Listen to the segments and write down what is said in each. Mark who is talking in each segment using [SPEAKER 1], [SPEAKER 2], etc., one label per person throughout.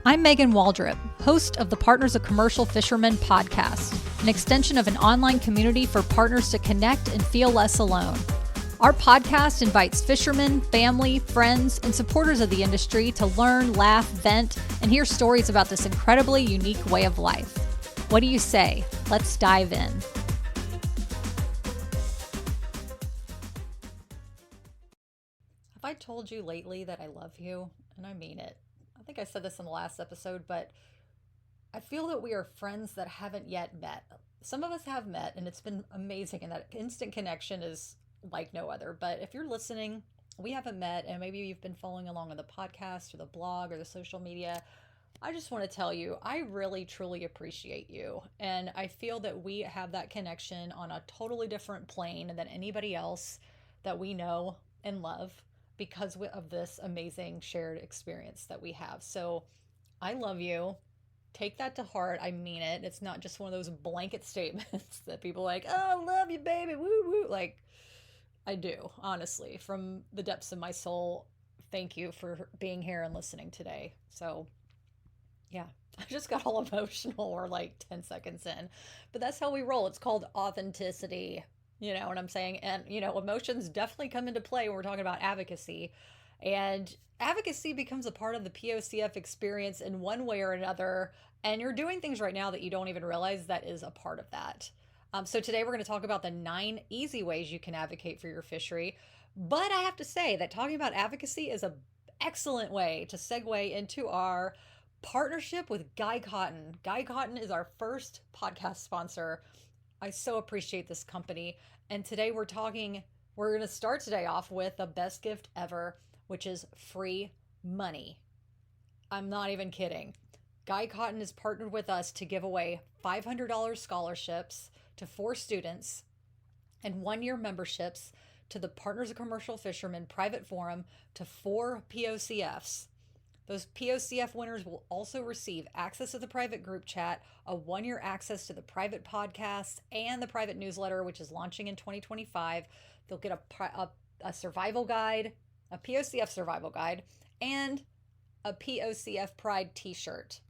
[SPEAKER 1] I'm Megan Waldrop, host of the Partners of Commercial Fishermen podcast, an extension of an online community for partners to connect and feel less alone. Our podcast invites fishermen, family, friends, and supporters of the industry to learn, laugh, vent, and hear stories about this incredibly unique way of life. What do you say? Let's dive in. Have I told you lately that I love you? And I mean it. I think I said this in the last episode, but I feel that we are friends that haven't yet met. Some of us have met, and it's been amazing, and that instant connection is like no other. But if you're listening, we haven't met, and maybe you've been following along on the podcast or the blog or the social media, I just want to tell you, I really, truly appreciate you. And I feel that we have that connection on a totally different plane than anybody else that we know and love, because of this amazing shared experience that we have. So I love you. Take that to heart. I mean it. It's not just one of those blanket statements that people are like, oh, love you, baby. Woo, woo. Like, I do, honestly, from the depths of my soul. Thank you for being here and listening today. So yeah, I just got all emotional. We're like 10 seconds in, but that's how we roll. It's called authenticity. You know what I'm saying? And, emotions definitely come into play when we're talking about advocacy. And advocacy becomes a part of the POCF experience in one way or another. And you're doing things right now that you don't even realize that is a part of that. So today we're going to talk about the 9 easy ways you can advocate for your fishery. But I have to say that talking about advocacy is an excellent way to segue into our partnership with Guy Cotten. Guy Cotten is our first podcast sponsor. I so appreciate this company. And today we're going to start today off with the best gift ever, which is free money. I'm not even kidding. Guy Cotten has partnered with us to give away $500 scholarships to 4 students and 1-year memberships to the Partners of Commercial Fishermen private forum to 4 POCFs. Those POCF winners will also receive access to the private group chat, a 1-year access to the private podcast, and the private newsletter, which is launching in 2025. They'll get a survival guide, a POCF survival guide, and a POCF Pride t-shirt.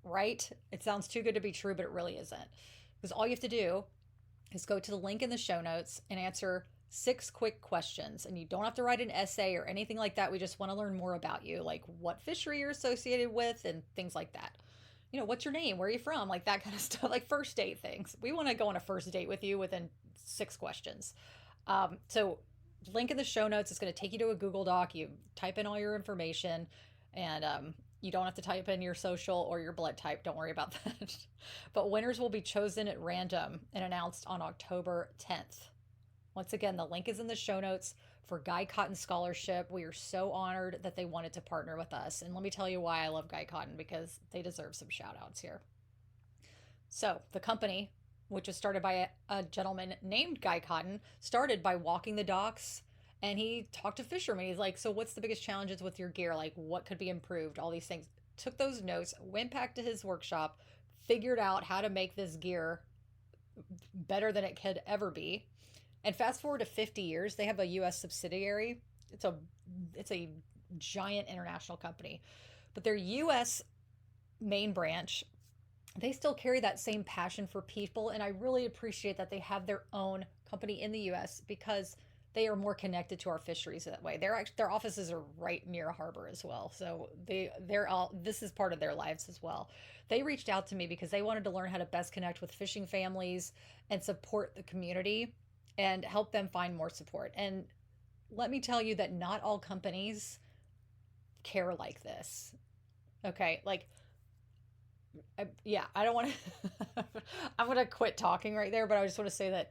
[SPEAKER 1] Right? It sounds too good to be true, but it really isn't. Because all you have to do is go to the link in the show notes and answer 6 quick questions, and you don't have to write an essay or anything like that. We just want to learn more about you, like what fishery you're associated with and things like that. What's your name? Where are you from? Like that kind of stuff, like first date things. We want to go on a first date with you within 6 questions. So link in the show notes. It's going to take you to a Google Doc. You type in all your information, and you don't have to type in your social or your blood type. Don't worry about that. But winners will be chosen at random and announced on October 10th. Once again, the link is in the show notes for Guy Cotten Scholarship. We are so honored that they wanted to partner with us. And let me tell you why I love Guy Cotten, because they deserve some shout outs here. So the company, which was started by a gentleman named Guy Cotten, started by walking the docks, and he talked to fishermen. He's like, so what's the biggest challenges with your gear? Like, what could be improved? All these things. Took those notes, went back to his workshop, figured out how to make this gear better than it could ever be. And fast forward to 50 years, they have a U.S. subsidiary. It's a giant international company. But their U.S. main branch, they still carry that same passion for people. And I really appreciate that they have their own company in the U.S. because they are more connected to our fisheries that way. Their offices are right near a harbor as well. So this is part of their lives as well. They reached out to me because they wanted to learn how to best connect with fishing families and support the community and help them find more support. And let me tell you that not all companies care like this. Okay, I don't want to, I'm going to quit talking right there, but I just want to say that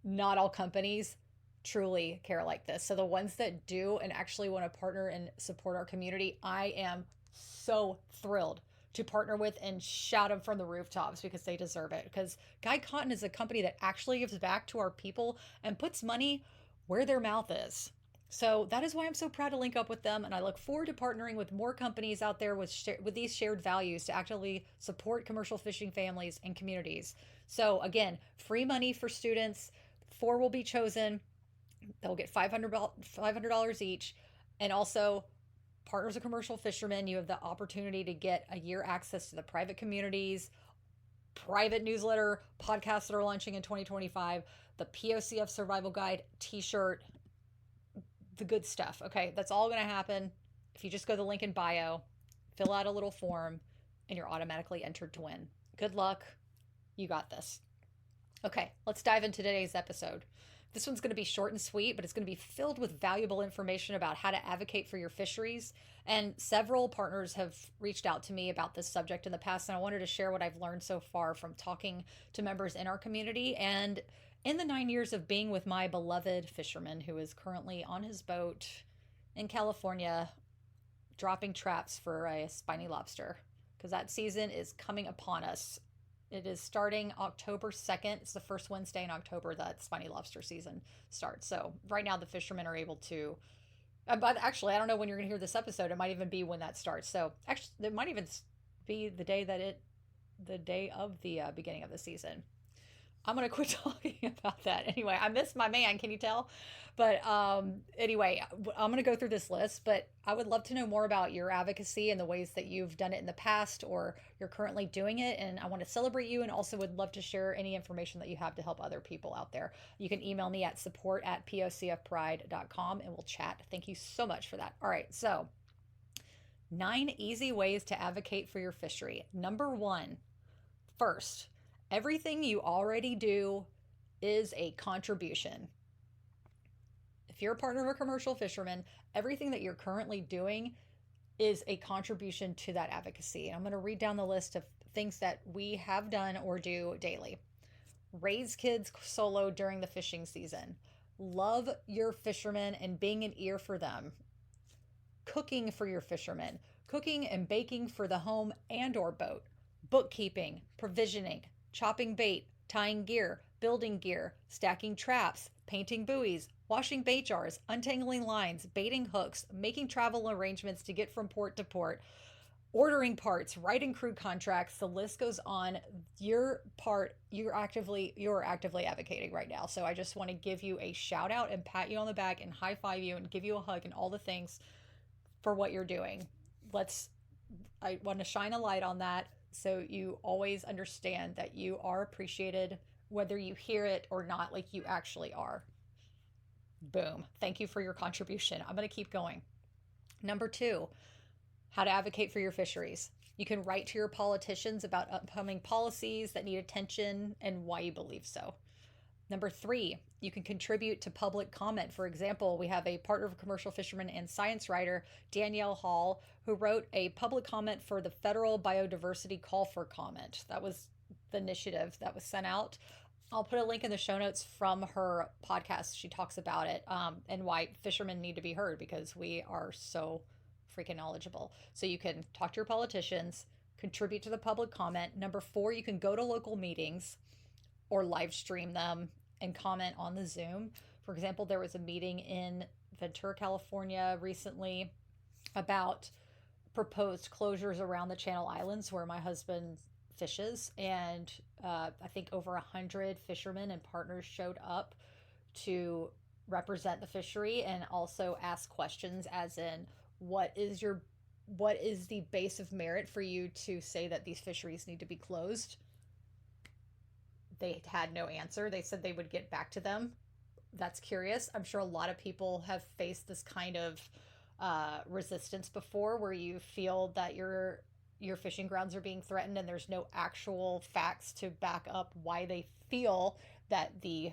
[SPEAKER 1] not all companies truly care like this. So the ones that do and actually want to partner and support our community, I am so thrilled to partner with and shout them from the rooftops because they deserve it. Because Guy Cotten is a company that actually gives back to our people and puts money where their mouth is. So that is why I'm so proud to link up with them. And I look forward to partnering with more companies out there with these shared values to actively support commercial fishing families and communities. So again, free money for students. 4 will be chosen. They'll get $500 each. And also partners of commercial fishermen, you have the opportunity to get a year access to the private communities, private newsletter, podcasts that are launching in 2025, the POCF Survival Guide t-shirt, the good stuff. Okay, that's all going to happen if you just go to the link in bio, fill out a little form, and you're automatically entered to win. Good luck. You got this. Okay, let's dive into today's episode. This one's going to be short and sweet, but it's going to be filled with valuable information about how to advocate for your fisheries. And several partners have reached out to me about this subject in the past, and I wanted to share what I've learned so far from talking to members in our community and in the 9 years of being with my beloved fisherman who is currently on his boat in California dropping traps for a spiny lobster, because that season is coming upon us. It is starting October 2nd. It's the first Wednesday in October that spiny lobster season starts. So right now the fishermen are able to, but actually I don't know when you're going to hear this episode. It might even be when that starts. So actually it might even be the day of the beginning of the season. I'm going to quit talking about that. Anyway, I miss my man. Can you tell? But anyway, I'm going to go through this list, but I would love to know more about your advocacy and the ways that you've done it in the past or you're currently doing it. And I want to celebrate you and also would love to share any information that you have to help other people out there. You can email me at support@pocfpride.com and we'll chat. Thank you so much for that. All right. So 9 easy ways to advocate for your fishery. Number 1, first, everything you already do is a contribution. If you're a partner of a commercial fisherman, everything that you're currently doing is a contribution to that advocacy. And I'm going to read down the list of things that we have done or do daily. Raise kids solo during the fishing season. Love your fishermen and being an ear for them. Cooking for your fishermen. Cooking and baking for the home and or boat. Bookkeeping, provisioning, chopping bait, tying gear, building gear, stacking traps, painting buoys, washing bait jars, untangling lines, baiting hooks, making travel arrangements to get from port to port, ordering parts, writing crew contracts. The list goes on. Your part, you're actively advocating right now. So I just want to give you a shout out and pat you on the back and high five you and give you a hug and all the things for what you're doing. I want to shine a light on that so you always understand that you are appreciated, whether you hear it or not, like you actually are. Boom. Thank you for your contribution. I'm going to keep going. Number 2, how to advocate for your fisheries. You can write to your politicians about upcoming policies that need attention and why you believe so. Number 3, you can contribute to public comment. For example, we have a partner of commercial fisherman and science writer, Danielle Hall, who wrote a public comment for the federal biodiversity call for comment. That was the initiative that was sent out. I'll put a link in the show notes from her podcast. She talks about it and why fishermen need to be heard because we are so freaking knowledgeable. So you can talk to your politicians, contribute to the public comment. Number 4, you can go to local meetings or live stream them and comment on the Zoom. For example, there was a meeting in Ventura, California recently about proposed closures around the Channel Islands where my husband fishes. And I think over 100 fishermen and partners showed up to represent the fishery and also ask questions as in, what is the base of merit for you to say that these fisheries need to be closed? They had no answer. They said they would get back to them. That's curious. I'm sure a lot of people have faced this kind of resistance before where you feel that your fishing grounds are being threatened and there's no actual facts to back up why they feel that the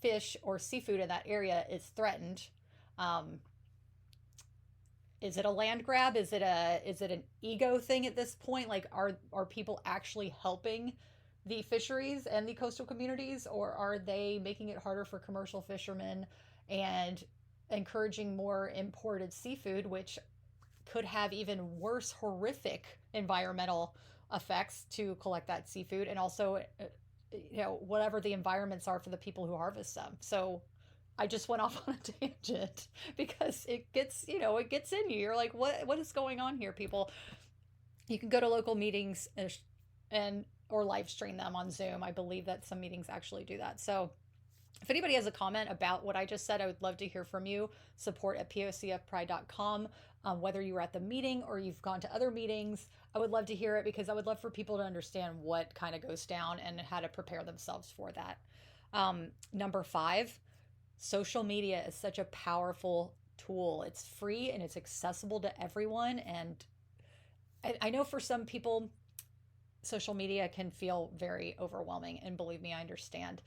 [SPEAKER 1] fish or seafood in that area is threatened. Is it a land grab? Is it an ego thing at this point? Like are people actually helping the fisheries and the coastal communities, or are they making it harder for commercial fishermen and encouraging more imported seafood, which could have even worse horrific environmental effects to collect that seafood and also whatever the environments are for the people who harvest them. So I just went off on a tangent because it gets in you. You're like, what is going on here, people? You can go to local meetings and or live stream them on Zoom. I believe that some meetings actually do that. So If anybody has a comment about what I just said, I would love to hear from you. Support at pocfpride.com. Whether you were at the meeting or you've gone to other meetings, I would love to hear it because I would love for people to understand what kind of goes down and how to prepare themselves for that. Number 5, social media is such a powerful tool. It's free and it's accessible to everyone. And I know for some people, social media can feel very overwhelming. And believe me, I understand.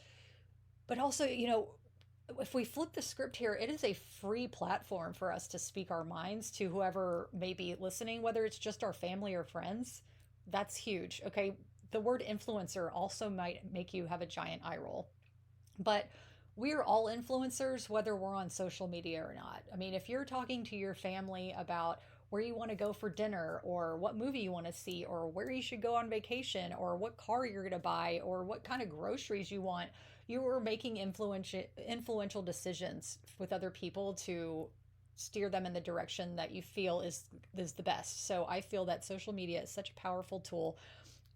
[SPEAKER 1] But also, if we flip the script here, it is a free platform for us to speak our minds to whoever may be listening, whether it's just our family or friends. That's huge. Okay. The word influencer also might make you have a giant eye roll. But we're all influencers, whether we're on social media or not. I mean, if you're talking to your family about where you want to go for dinner or what movie you want to see or where you should go on vacation or what car you're going to buy or what kind of groceries you want, you are making influential decisions with other people to steer them in the direction that you feel is the best. So I feel that social media is such a powerful tool.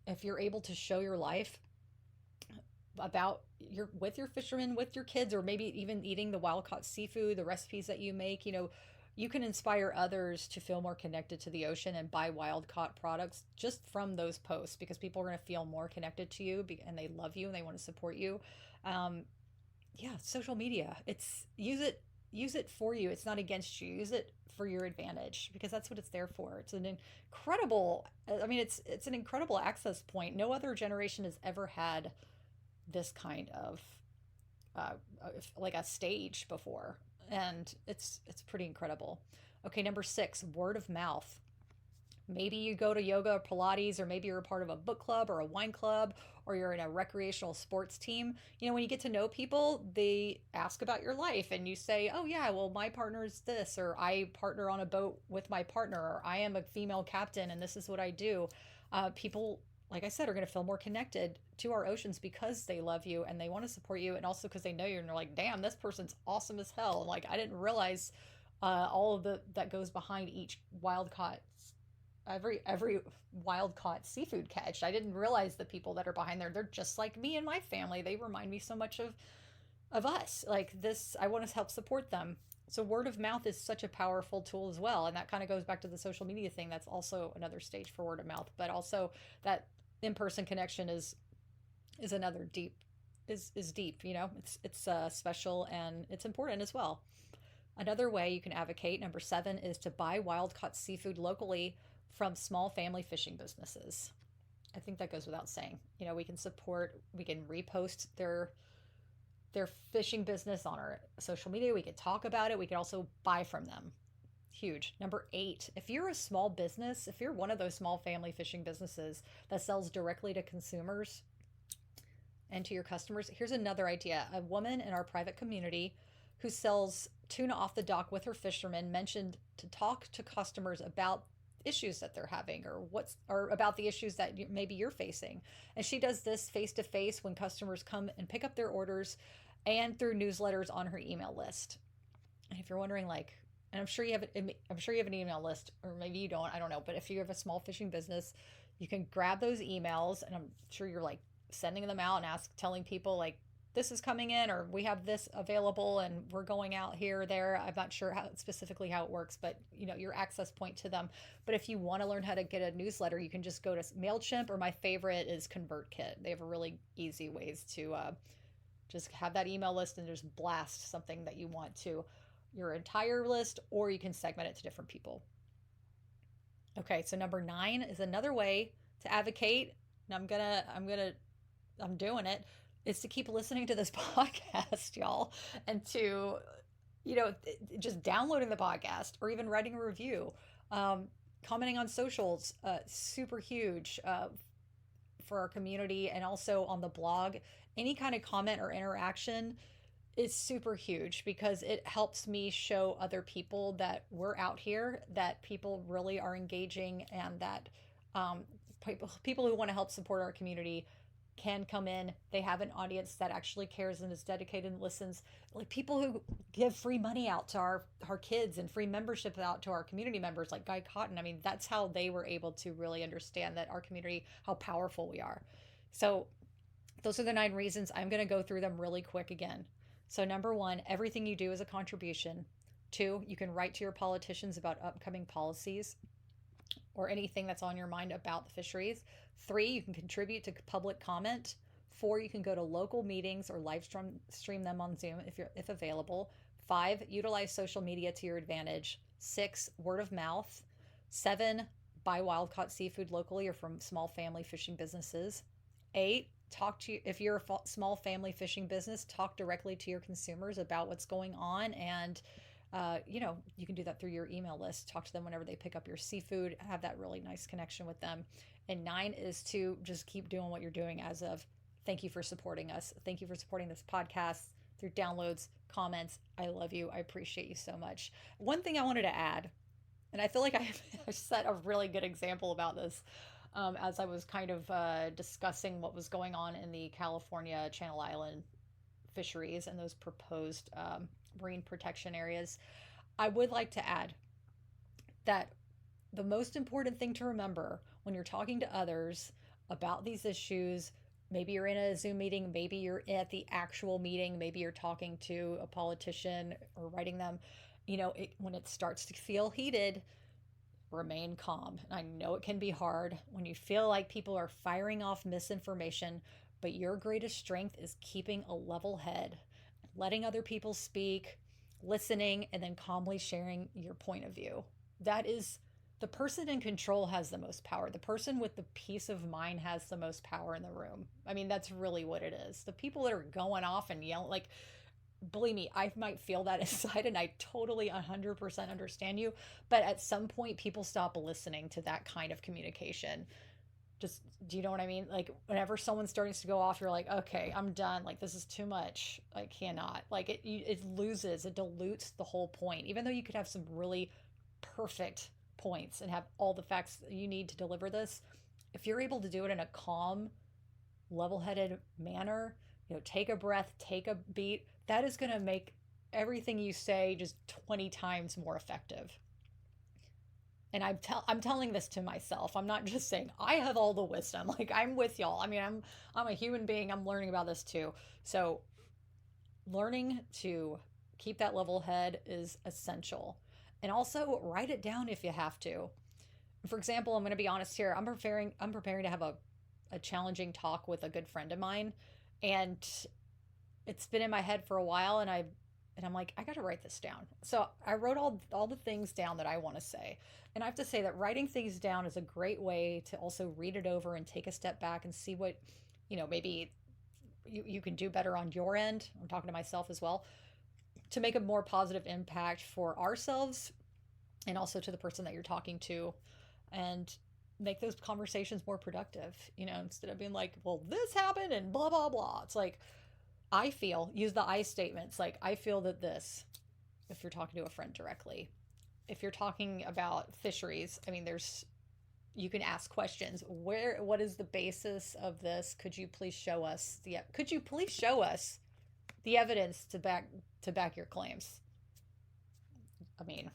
[SPEAKER 1] If you're able to show your life about your with your fishermen, with your kids, or maybe even eating the wild caught seafood, the recipes that you make, you can inspire others to feel more connected to the ocean and buy wild caught products just from those posts, because people are going to feel more connected to you and they love you and they want to support you. um, yeah, social media, it's use it for you. It's not against you. Use it for your advantage because that's what it's there for. It's an incredible, I mean, it's an incredible access point. No other generation has ever had this kind of uh, like a stage before, and it's pretty incredible. Okay, number 6, word of mouth. Maybe you go to yoga or Pilates, or maybe you're a part of a book club or a wine club, or you're in a recreational sports team. When you get to know people, they ask about your life, and you say, oh, yeah, well, my partner's this, or I partner on a boat with my partner, or I am a female captain, and this is what I do. People, like I said, are going to feel more connected to our oceans because they love you and they want to support you, and also because they know you and they're like, damn, this person's awesome as hell. Like, I didn't realize all of the that goes behind each wild caught every wild caught seafood catch. I didn't realize the people that are behind there. They're just like me and my family. They remind me so much of us. Like this, I want to help support them. So word of mouth is such a powerful tool as well, and that kind of goes back to the social media thing. That's also another stage for word of mouth, but also that in-person connection is another deep is deep. It's special and it's important as well. Another way you can advocate, number 7, is to buy wild caught seafood locally from small family fishing businesses. I think that goes without saying. We can support, we can repost their fishing business on our social media. We could talk about it. We could also buy from them. Huge. Number 8, if you're a small business, if you're one of those small family fishing businesses that sells directly to consumers and to your customers, here's another idea. A woman in our private community who sells tuna off the dock with her fishermen mentioned to talk to customers about issues that they're having, or about the issues that maybe you're facing. And she does this face to face when customers come and pick up their orders, and through newsletters on her email list. And if you're wondering, like, and I'm sure you have an email list, or maybe you don't, I don't know, but if you have a small fishing business, you can grab those emails, and I'm sure you're like sending them out and telling people like, this is coming in, or we have this available and we're going out here or there. I'm not sure specifically how it works, but your access point to them. But if you want to learn how to get a newsletter, you can just go to MailChimp, or my favorite is ConvertKit. They have a really easy ways to just have that email list and just blast something that you want to your entire list, or you can segment it to different people. Okay, so number 9 is another way to advocate, and I'm doing it, is to keep listening to this podcast, y'all, and to, just downloading the podcast or even writing a review, commenting on socials, super huge for our community, and also on the blog. Any kind of comment or interaction is super huge because it helps me show other people that we're out here, that people really are engaging, and that people who want to help support our community can come in. They have an audience that actually cares and is dedicated and listens. Like people who give free money out to our kids and free membership out to our community members, like Guy Cotten. I mean, that's how they were able to really understand that our community, how powerful we are. So those are the 9 reasons. I'm going to go through them really quick again. So, number one, everything you do is a contribution. Two, you can write to your politicians about upcoming policies or anything that's on your mind about the fisheries. Three, you can contribute to public comment. Four, you can go to local meetings or stream them on Zoom if available. Five, utilize social media to your advantage. Six, word of mouth. Seven, buy wild caught seafood locally or from small family fishing businesses. Eight, talk to you if you're a small family fishing business, talk directly to your consumers about what's going on, and you can do that through your email list. Talk to them whenever they pick up your seafood, have that really nice connection with them. And nine is to just keep doing what you're doing as of thank you for supporting us. Thank you for supporting this podcast through downloads, comments. I love you. I appreciate you so much. One thing I wanted to add, and I feel like I set a really good example about this as I was kind of discussing what was going on in the California Channel Island fisheries and those proposed marine protection areas. I would like to add that the most important thing to remember when you're talking to others about these issues, maybe you're in a Zoom meeting, maybe you're at the actual meeting, maybe you're talking to a politician or writing them, when it starts to feel heated, remain calm. And I know it can be hard when you feel like people are firing off misinformation, but your greatest strength is keeping a level head, letting other people speak, listening, and then calmly sharing your point of view. That is the person in control has the most power. The person with the peace of mind has the most power in the room. I mean, that's really what it is. The people that are going off and yelling, like, believe me, I might feel that inside and I totally 100% understand you. But at some point, people stop listening to that kind of communication. Just, do you know what I mean? Like, whenever someone starts to go off, you're like, okay, I'm done. Like, this is too much. I cannot. Like, it loses, it dilutes the whole point. Even though you could have some really perfect points and have all the facts you need to deliver this, if you're able to do it in a calm, level-headed manner, take a breath, take a beat, that is going to make everything you say just 20 times more effective. And I'm telling this to myself. I'm not just saying I have all the wisdom. Like, I'm with y'all. I mean, I'm a human being. I'm learning about this too. So learning to keep that level head is essential. And also write it down if you have to. For example, I'm going to be honest here. I'm preparing to have a challenging talk with a good friend of mine, and it's been in my head for a while, and I'm like, I got to write this down. So I wrote all the things down that I want to say. And I have to say that writing things down is a great way to also read it over and take a step back and see what, maybe you can do better on your end. I'm talking to myself as well, to make a more positive impact for ourselves and also to the person that you're talking to, and make those conversations more productive, instead of being like, well, this happened and blah, blah, blah. It's like, use the I statements. Like, I feel that this, if you're talking to a friend directly. If you're talking about fisheries, I mean, you can ask questions. What is the basis of this? Could you please show us the evidence to back your claims? I mean,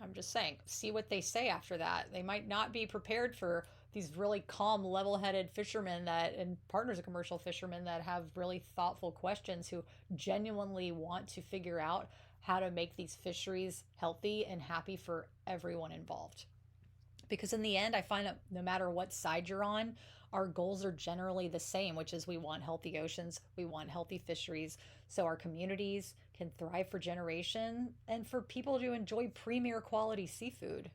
[SPEAKER 1] I'm just saying, see what they say after that. They might not be prepared for these really calm, level-headed fishermen and partners of commercial fishermen that have really thoughtful questions, who genuinely want to figure out how to make these fisheries healthy and happy for everyone involved. Because in the end, I find that no matter what side you're on, our goals are generally the same, which is we want healthy oceans, we want healthy fisheries, so our communities can thrive for generation and for people to enjoy premier quality seafood.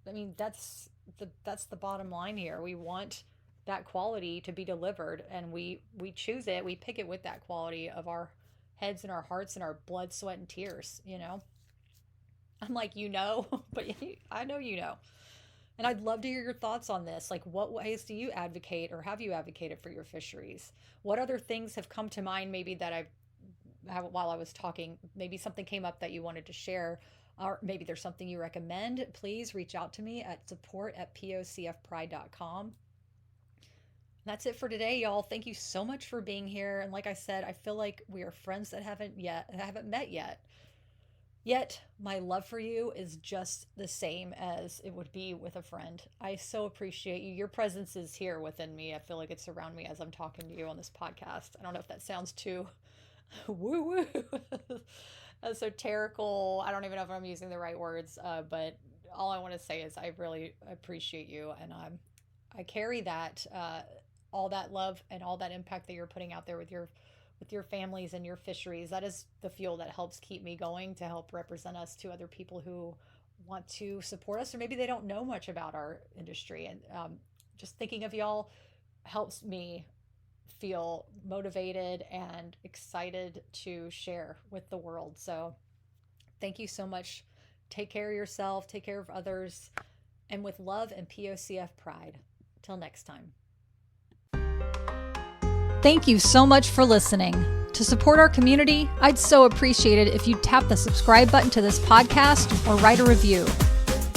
[SPEAKER 1] I mean, that's the bottom line here. We want that quality to be delivered, and we choose it. We pick it with that quality of our heads and our hearts and our blood, sweat, and tears. I'm like, but I know you know. And I'd love to hear your thoughts on this. Like, what ways do you advocate, or have you advocated for your fisheries? What other things have come to mind, maybe that while I was talking, maybe something came up that you wanted to share, or maybe there's something you recommend. Please reach out to me at support@pocfpride.com. That's it for today, y'all. Thank you so much for being here. And like I said, I feel like we are friends that haven't met yet. Yet my love for you is just the same as it would be with a friend. I so appreciate you. Your presence is here within me. I feel like it's around me as I'm talking to you on this podcast. I don't know if that sounds too Woo woo. Esoterical. I don't even know if I'm using the right words, but all I want to say is I really appreciate you, and I carry that all that love and all that impact that you're putting out there with your families and your fisheries. That is the fuel that helps keep me going to help represent us to other people who want to support us, or maybe they don't know much about our industry. And just thinking of y'all helps me feel motivated and excited to share with the world. So thank you so much. Take care of yourself, take care of others, and with love and POCF pride. Till next time. Thank you so much for listening. To support our community, I'd so appreciate it if you tap the subscribe button to this podcast or write a review.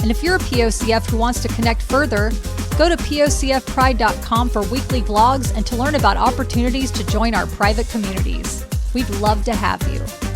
[SPEAKER 1] And if you're a POCF who wants to connect further, go to POCFpride.com for weekly vlogs and to learn about opportunities to join our private communities. We'd love to have you.